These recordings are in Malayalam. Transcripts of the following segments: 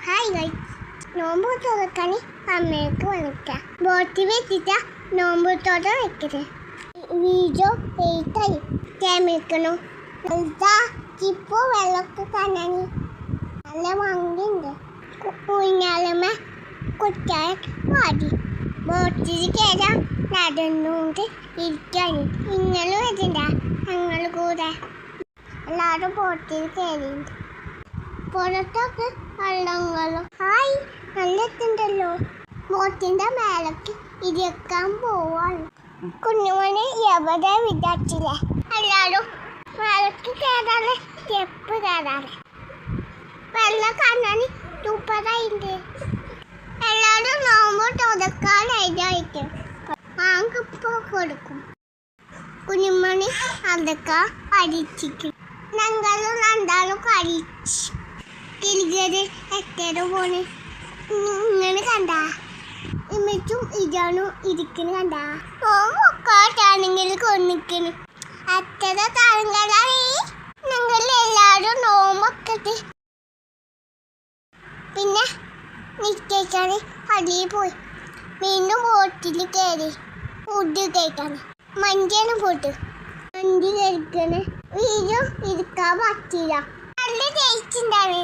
ഹായ് ഗൈസ്, നോമ്പ് തുറക്കാൻ അമ്മയ്ക്ക് വിളിക്കാം. ബോട്ടിൽ വെച്ചിട്ടാ നോമ്പ് തുറ വെക്കരുത്. വീഡിയോ എഴുത്തായി ക്യാമിക്കണം. ഇപ്പോൾ വെള്ളമൊക്കെ കാണാൻ നല്ല ഭംഗിയുണ്ട്. ഊഞ്ഞാലമ്മ കുട്ടികളെ പാടി ബോട്ടിൽ കയറാൻ നടന്നുകൊണ്ട് ഇരിക്കാൻ ഇന്നലെ വരുന്നുണ്ടാ ഞങ്ങൾ കൂടെ എല്ലാവരും ബോട്ടിൽ കയറിയുണ്ട്. പുറത്തൊക്കെ വള്ളങ്ങളും ഹായ് നല്ല എത്തുണ്ടല്ലോ. ബോട്ടിന്റെ മേലേക്ക് ഇരിക്കാൻ പോവാണ്. കുഞ്ഞുമണി എവിടെ വിചാരിച്ചില്ലേ എല്ലാവരും മേലേക്ക് കയറാറ് സ്റ്റെപ്പ് കയറാറ്. വെള്ളം കാണാൻ സൂപ്പറായിട്ടുണ്ട്. എല്ലാവരും നോമ്പ് തുറക്കാനായിട്ട് ആങ്കിപ്പോ കൊടുക്കും. കുഞ്ഞുമണി അതൊക്കെ അരിച്ചിരിക്കും. ഞങ്ങളും രണ്ടാളും കഴിച്ച് തിരികെ എത്തേടെ പോണ്. ഇങ്ങനെ കണ്ട ഇമ്മച്ചും ഇതാണും ഇരിക്കുന്നു കണ്ട നോക്കാട്ടാണെങ്കിൽ കൊന്നിക്കുന്നു. എത്ര താരങ്ങളായി ഞങ്ങൾ എല്ലാവരും നോമ്പൊക്കെ. പിന്നെ നിശ്ചയിച്ചാണ് പള്ളിയിൽ പോയി വീണ്ടും ബോട്ടിൽ കയറി ഫുഡ് കഴിക്കാണ്. മഞ്ചാണ് പോട്ട് മന്തി കഴിക്കണേ. വീണ്ടും ഇരിക്കാൻ പറ്റില്ല. നല്ല ടേസ്റ്റ് ഉണ്ടാവേ.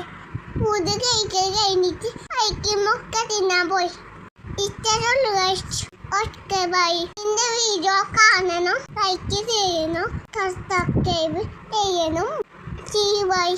ഫുഡ് കഴിക്കാൻ കഴിഞ്ഞിട്ട് കഴിക്കുമ്പൊക്കെ തിന്നാൻ പോയി. ഇത്രയുള്ളൂ കഴിച്ചു. Okay bye. എൻ്റെ വീഡിയോ കാണണം, ലൈക്ക് ചെയ്യണം, സബ്സ്ക്രൈബ് ചെയ്യണം. ബൈ.